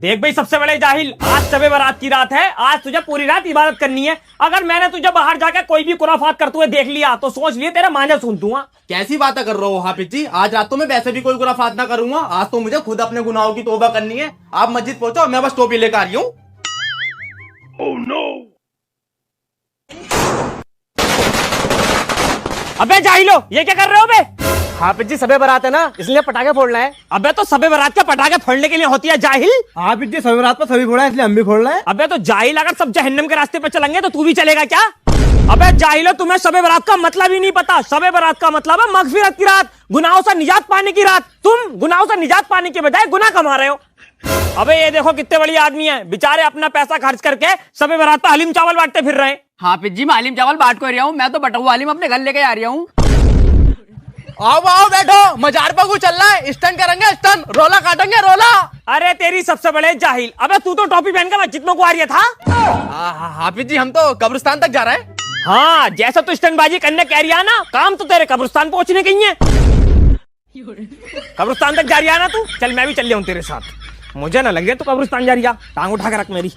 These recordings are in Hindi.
देख भाई सबसे बड़े जाहिल, आज शबे बारात की रात है, आज तुझे पूरी रात इबादत करनी है। अगर मैंने तुझे बाहर जाकर कोई भी खुराफात करते हुए देख लिया तो सोच लिए तेरा मांझा सुन दूंगा। कैसी बातें कर रहे हो हाफिज जी, आज रात तो मैं वैसे भी कोई खुराफात ना करूंगा। आज तो मुझे खुद अपने गुनाहों की तौबा करनी है। आप मस्जिद पहुंचो, मैं बस टोपी लेकर आ रही हूँ। Oh no! अबे जाहिलो, ये क्या कर रहे हो बे? हाफिज जी सबे बारात है ना, इसलिए पटाखे फोड़ना है। अबे तो सबे बारात के पटाखे फोड़ने के लिए होती है जाहिल। हाफिज जी सबे बारात पर सभी फोड़ा है, इसलिए हम भी फोड़ रहे हैं। अबे तो जाहिल, अगर सब जहन्नम के रास्ते पर चलेंगे तो तू भी चलेगा क्या? अबे जाहिलो, तुम्हें शबे बारात का मतलब ही नहीं पता। शबे बारात का मतलब है मगफिरत की रात, गुनाहों से निजात पाने की रात। तुम गुनाहों से निजात पाने के बजाय गुनाह कमा रहे हो। अबे ये देखो कितने बड़ी आदमी है, बेचारे अपना पैसा खर्च करके शबे बारात पर हलीम चावल बांटते फिर रहे हैं। हाफिज जी मैं हलीम चावल बांट को रहा हूँ, मैं तो बटुआ हलीम अपने घर लेके आ रहा हूँ। आओ आओ बैठो, मजार पर कुछ चल रहा है। स्टन करेंगे, स्टन रोला काटेंगे रोला। अरे तेरी सबसे बड़े जाहिल, अबे तू तो टोपी पहन कर मस्जिद में को आ रही था। हाफिज जी हम तो कब्रिस्तान तक जा रहे हैं। हाँ, जैसा तू स्टंटबाजी करने कह रही है ना, काम तो तेरे कब्रिस्तान पहुंचने की है। कब्रिस्तान तक जा रही है ना तू, चल मैं भी चल जाऊं तेरे साथ। मुझे ना लग रहा तू कब्रिस्तान जा रही है। टांग उठा के रख मेरी।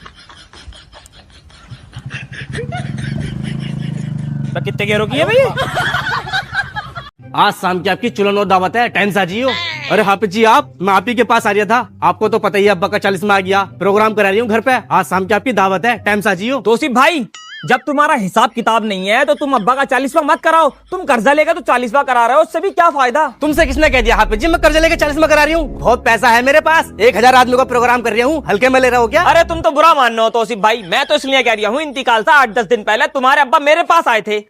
तो कितने की रोकी है भाई? आज शाम की आपकी चुलन और दावत है, टाइम से आ जाइयो। अरे हाफिज जी मैं आप ही के पास आ रहा था। आपको तो पता ही है, अब्बा का 40वां आ गया, प्रोग्राम करा रही हूँ घर पे। आज शाम की आपकी दावत है, टाइम से आ जाइयो। तौसीफ भाई, जब तुम्हारा हिसाब किताब नहीं है तो तुम अब्बा का 40वां मत कराओ। तुम कर्जा लेकर तो 40वां करा रहे हो, उससे भी क्या फायदा? तुमसे किसने कह दिया हाफिज जी मैं कर्जा लेके 40वां करा रही हूँ? बहुत पैसा है मेरे पास, 1000 आदमी का प्रोग्राम कर रही हूँ, हल्के में ले रहा हो क्या? अरे तुम तो बुरा मान रहे हो तौसीफ भाई, मैं तो इसलिए कह रही हूँ, इंतकाल से 8-10 दिन पहले तुम्हारे अब्बा मेरे पास आए थे।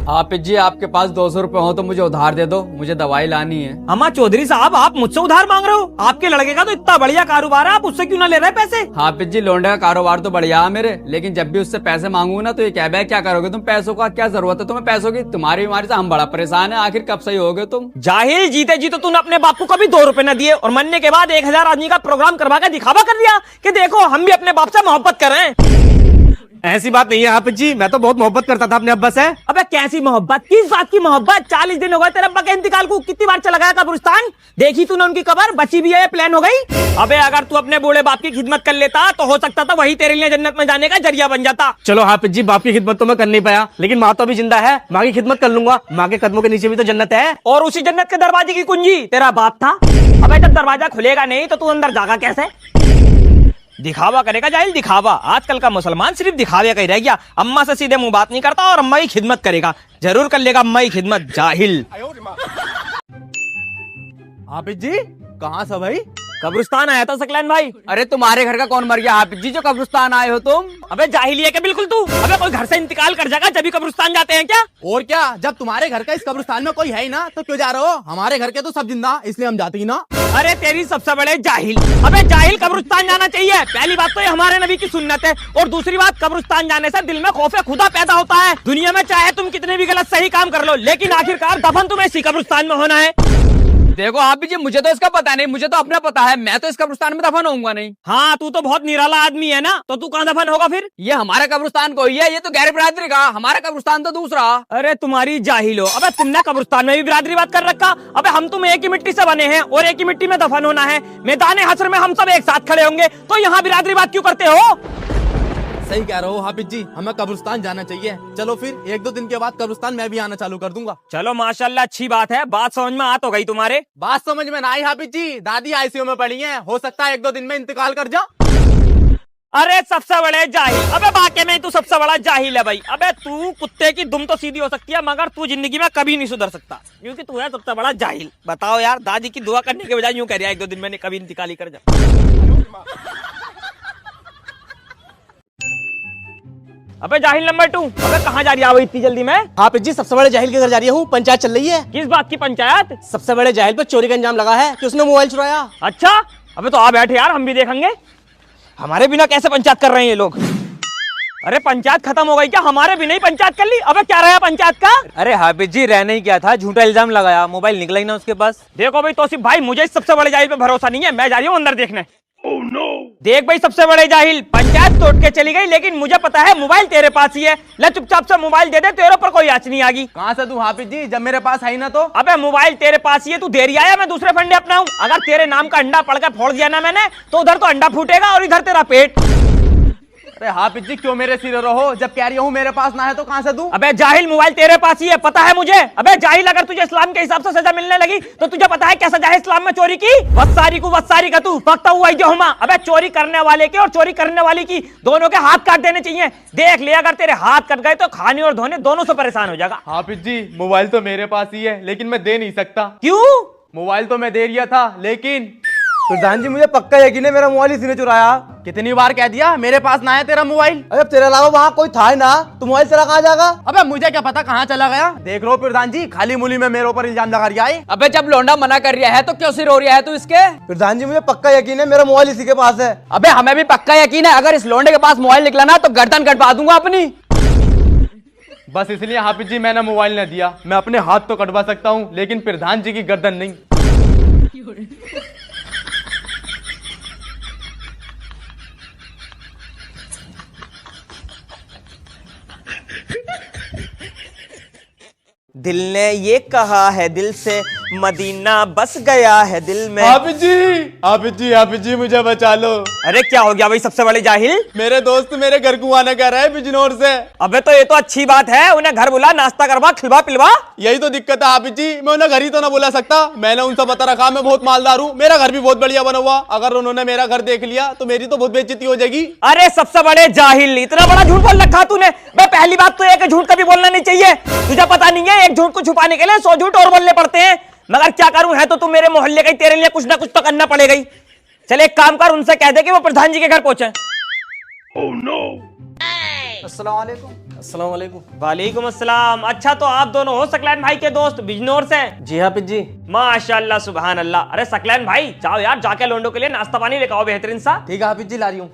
हाफिज जी आपके पास 200 रुपए हो तो मुझे उधार दे दो, मुझे दवाई लानी है। अम्मा चौधरी साहब, आप मुझसे उधार मांग रहे हो? आपके लड़के का तो इतना बढ़िया कारोबार है, आप उससे क्यों ना ले रहे पैसे? हाफिज जी लौंडे का कारोबार तो बढ़िया है मेरे, लेकिन जब भी उससे पैसे मांगू ना तो ये कह क्या करोगे तुम? पैसों का क्या जरूरत है तुम्हें पैसों की? तुम्हारी बीमारी से हम बड़ा परेशान है, आखिर कब सही होगे तुम? जाहिल, जीते जी तो तूने अपने बाप को कभी 2 रुपए न दिए और मरने के बाद 1000 आदमी का प्रोग्राम करवा के दिखावा कर दिया कि देखो हम भी अपने बाप से मोहब्बत कर रहे हैं। ऐसी बात नहीं है हाफिज जी, मैं तो बहुत मोहब्बत करता था अपने अब्बा से। अबे कैसी मोहब्बत, किस बात की मोहब्बत? 40 दिन हो गए तेरे अब्बा के इंतकाल को, कितनी बार चला गया कब्रिस्तान? देखी तूने उनकी कब्र? बची भी है, प्लान हो गई? अबे अगर तू अपने बूढ़े बाप की खिदमत कर लेता तो हो सकता था वही तेरे लिए जन्नत में जाने का जरिया बन जाता। चलो हाफिज जी, बाप की खिदमत तो मैं कर नहीं पाया, लेकिन माँ तो अभी जिंदा है, माँ की खिदमत कर लूंगा। माँ के कदमों के नीचे भी तो जन्नत है। और उसी जन्नत के दरवाजे की कुंजी तेरा बाप था। अबे जब दरवाजा खुलेगा नहीं तो तू अंदर जागा कैसे? दिखावा करेगा जाहिल, दिखावा। आजकल का मुसलमान सिर्फ दिखावे का ही रह गया। अम्मा से सीधे मुंह बात नहीं करता और अम्मा की खिदमत करेगा, जरूर कर लेगा अम्मा की खिदमत, जाहिल। हाफिज जी कहाँ से भाई? कब्रिस्तान आया था सकलैन भाई। अरे तुम्हारे घर का कौन मर गया हाफिज जी जो कब्रिस्तान आए हो तुम? अबे जाहिल है क्या बिल्कुल तू? अबे कोई घर से इंतकाल कर जाएगा जब भी कब्रिस्तान जाते हैं क्या? और क्या, जब तुम्हारे घर का इस कब्रिस्तान में कोई है ही ना तो क्यों जा रहे हो? हमारे घर के तो सब जिंदा, इसलिए हम जाते ही ना। अरे तेरी सबसे बड़े जाहिल, अबे जाहिल, कब्रिस्तान जाना चाहिए। पहली बात तो ये हमारे नबी की सुन्नत है, और दूसरी बात कब्रिस्तान जाने से दिल में खौफे खुदा पैदा होता है। दुनिया में चाहे तुम कितने भी गलत सही काम कर लो, लेकिन आखिरकार दफन तुम्हें इसी कब्रिस्तान में होना है। देखो हाफिज जी मुझे तो इसका पता नहीं, मुझे तो अपना पता है, मैं तो इस कब्रिस्तान में दफन होऊंगा नहीं। हाँ, तू तो बहुत निराला आदमी है ना, तो तू कहाँ दफन होगा फिर? ये हमारा कब्रिस्तान कोई है, ये तो गैर बिरादरी का, हमारा कब्रिस्तान तो दूसरा। अरे तुम्हारी जाहिल हो, अबे तुमने कब्रिस्तान में भी बिरादरी बात कर रखा। अबे हम तुम एक ही मिट्टी से बने हैं और एक ही मिट्टी में दफन होना है। मैदान हश्र में हम सब एक साथ खड़े होंगे, तो यहाँ बिरादरी बात क्यों करते हो? सही कह रहे हो हाफिज जी, हमें कब्रिस्तान जाना चाहिए। चलो फिर 1-2 दिन के बाद कब्रिस्तान मैं भी आना चालू कर दूंगा। चलो माशाल्लाह, अच्छी बात है, बात समझ में आ तो गई तुम्हारे। बात समझ में ना आई हाफिज जी, दादी आईसीयू में पड़ी हैं, हो सकता है 1-2 दिन में इंतकाल कर जा। अरे सबसे बड़े जाहिल, अबे वाकई में तू सबसे बड़ा जाहिल है भाई। अबे तू कुत्ते की दुम तो सीधी हो सकती है, मगर तू जिंदगी में कभी नहीं सुधर सकता, क्योंकि तू है सबसे बड़ा जाहिल। बताओ यार, दादी की दुआ करने के बजाय यूं कह रहा है 1-2 दिन में कभी इंतकाल ही कर जा। अबे जाहिल नंबर 2, अबे कहाँ जा रही है इतनी जल्दी में? हाफिज जी सबसे बड़े जाहिल के घर जा रही हूँ, पंचायत चल रही है। किस बात की पंचायत? सबसे बड़े जाहिल पर चोरी का इंजाम लगा है कि उसने मोबाइल चुराया। अच्छा, अबे तो आ बैठे यार, हम भी देखेंगे। हमारे बिना कैसे पंचायत कर रहे हैं ये लोग? अरे पंचायत खत्म हो गई क्या? हमारे बिना ही पंचायत कर ली? अबे क्या रहा पंचायत का? अरे हाफिज जी रहने ही क्या था, झूठा इल्जाम लगाया, मोबाइल निकला ही ना उसके पास। देखो भाई तौसीफ भाई, मुझे इस सबसे बड़े जाहिल पे भरोसा नहीं है, मैं जा रही हूँ अंदर देखने। Oh no! देख भाई सबसे बड़े जाहिल, पंचायत तोड़ के चली गई, लेकिन मुझे पता है मोबाइल तेरे पास ही है। ले चुपचाप से मोबाइल दे दे, तेरे ऊपर कोई आँच नहीं आगी। कहाँ से दूं हाफिज जी, जब मेरे पास है ही ना तो। अबे मोबाइल तेरे पास ही है, तू देरी आया, मैं दूसरे फंडे अपनाऊं। अगर तेरे नाम का अंडा पड़ के फोड़ दिया ना मैंने, तो उधर तो अंडा फूटेगा और इधर तेरा पेट। अरे हाफिज जी क्यों मेरे सिर रहो, जब कह रही हूँ मेरे पास ना है तो कहाँ से दूं। अबे जाहिल, मोबाइल तेरे पास ही है, पता है मुझे। अबे जाहिल, अगर तुझे इस्लाम के हिसाब से सजा मिलने लगी तो तुझे पता है क्या सजा है इस्लाम में चोरी की? वस्सारी को वस्सारी का तू फक्ता हुआ हुमा। अबे चोरी करने वाले के और चोरी करने वाली की दोनों के हाथ काट देने चाहिए। देख ले, अगर तेरे हाथ कट गए तो खाने और धोने दोनों से परेशान हो जाएगा। हाफिज जी मोबाइल तो मेरे पास ही है, लेकिन मैं दे नहीं सकता। क्यों? मोबाइल तो मैं दे दिया था, लेकिन प्रधान जी मुझे पक्का यकीन है मेरा मोबाइल इसी ने चुराया। कितनी बार कह दिया मेरे पास ना है तेरा मोबाइल। अरे तेरे अलावा वहाँ कोई था ही ना, तो मोबाइल चला कहाँ जाएगा? अबे मुझे क्या पता कहाँ चला गया। देख लो प्रधान जी, खाली मुली में मेरे ऊपर इल्जाम लगा रहा है। अबे जब लौंडा मना कर रहा है तो क्यों सिर हो रहा है तू इसके? प्रधान जी मुझे पक्का यकीन है मेरा मोबाइल इसी के पास है। अबे हमें भी पक्का यकीन है, अगर इस लौंडे के पास मोबाइल निकला ना तो गर्दन कटवा दूंगा अपनी। बस इसलिए हाफिज जी मैंने मोबाइल न दिया। मैं अपने हाथ तो कटवा सकता हूँ, लेकिन प्रधान जी की गर्दन नहीं। दिल ने ये कहा है दिल से, मदीना बस गया है दिल में। हाफिज जी मुझे बचा लो। अरे क्या हो गया भाई सबसे बड़े जाहिल? मेरे दोस्त मेरे घर को आने कह रहा है बिजनौर से। अबे तो ये तो अच्छी बात है, उन्हें घर बुला, नाश्ता करवा, खिलवा पिलवा। यही तो दिक्कत है हाफिज जी, मैं उन्हें घर ही तो ना बुला सकता। मैंने उनसे बता रखा मैं बहुत मालदार हूँ, मेरा घर भी बहुत बढ़िया बना हुआ। अगर उन्होंने मेरा घर देख लिया तो मेरी तो बहुत बेइज्जती हो जाएगी। अरे सबसे बड़े जाहिल, इतना बड़ा झूठ बोल रखा तूने। मैं पहली बात तो ये कि झूठ कभी बोलना नहीं चाहिए। तुझे पता नहीं है, एक झूठ को छुपाने के लिए 100 झूठ और बोलने पड़ते हैं। मगर क्या करूं, है तो तू मेरे मोहल्ले का ही, तेरे लिए कुछ ना कुछ तो करना पड़ेगा ही। चल एक काम कर, उनसे कह दे कि वो प्रधान जी के घर पहुंचे। Oh no! अस्सलाम वालेकुम। वालेकुम अस्सलाम। अच्छा तो आप दोनों हो सकलैन भाई के दोस्त बिजनौर से? जी हाफिज जी। माशाल्लाह सुभान अल्लाह। अरे सकलैन भाई जाओ यार, जाके लोंडो के लिए नाश्ता पानी लेकर आओ बेहतरीन सा। ठीक है हाफिज जी, ला रही हूँ।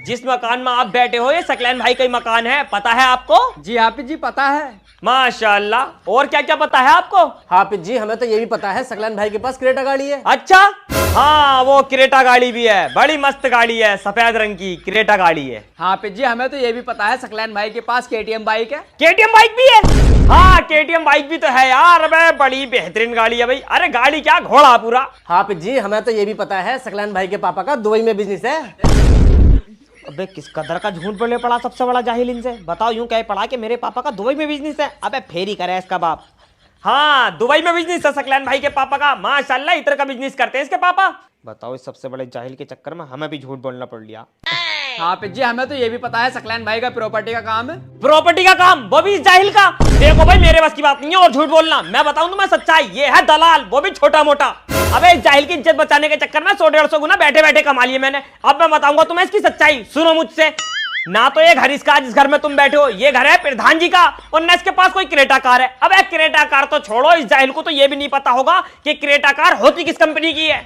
जिस मकान में आप बैठे हो ये सकलैन भाई का ही मकान है, पता है आपको? जी हाफिज जी पता है। माशाल्लाह। और क्या क्या पता है आपको? हाफिज जी हमें तो ये भी पता है सकलान भाई के पास क्रेटा गाड़ी है। अच्छा हाँ, वो क्रेटा गाड़ी भी है, बड़ी मस्त गाड़ी है, सफेद रंग की क्रेटा गाड़ी है। हाफिज जी हमें तो ये भी पता है सकलैन भाई के पास केटीएम बाइक है। केटीएम बाइक भी है? हाँ केटीएम बाइक भी तो है यार। अबे बड़ी बेहतरीन गाड़ी है भाई। अरे गाड़ी क्या, घोड़ा पूरा। हाफिज जी हमें तो ये भी पता है सकलान भाई के पापा का दुबई में बिजनेस है। अबे किस कदर का झूठ बोलने पड़ा सबसे बड़ा जाहिल इनसे। बताओ यूं कहे पड़ा कि मेरे पापा का दुबई में बिजनेस है। अबे फेरी करे इसका बाप। हाँ दुबई में बिजनेस है सकलैन भाई के पापा का। माशाल्लाह इतर का बिजनेस करते हैं इसके पापा। बताओ इस सबसे बड़े जाहिल के चक्कर में हमें भी झूठ बोलना पड़ लिया। हाफिज जी हमें तो ये भी पता है सकलैन भाई का प्रॉपर्टी का काम है। प्रॉपर्टी का काम, वो भी इस जाहिल का? देखो भाई मेरे बस की बात नहीं है और झूठ बोलना। मैं बताऊं तुम्हें सच्चाई, ये है दलाल, वो भी छोटा मोटा। अबे इस जाहिल की इज्जत बचाने के चक्कर में 100-150 गुना बैठे बैठे कमा लिए मैंने। अब मैं बताऊंगा तुम्हें इसकी सच्चाई, सुनो मुझसे। ना तो ये घर इसका जिस घर में तुम बैठे हो, ये घर है प्रधान जी का, और न इसके पास कोई क्रेटा कार है। अबे क्रेटा कार तो छोड़ो, इस जाहिल को तो ये भी नहीं पता होगा कि क्रेटा कार होती किस कंपनी की है।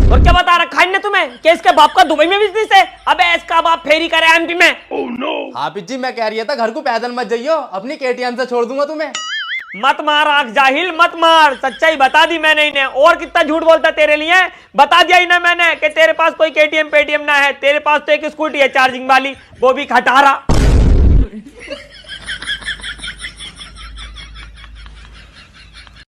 और क्या बता रखा है तुम्हें कि इसके बाप का दुबई में बिजनेस है? अबे इसका बाप फेरी करे एमपी में। Oh no! हाफिज जी मैं कह रही था घर को पैदल मत जाइयो, अपनी केटीएम से छोड़ दूंगा तुम्हें। मत मार आंख जाहिल, मत मार। सच्चाई बता दी मैंने इन्हें। और कितना झूठ बोलता तेरे लिए, बता दिया इन्हें मैंने कि तेरे पास कोई केटीएम पेटीएम ना है। तेरे पास तो एक स्कूटी है चार्जिंग वाली, वो भी खटारा।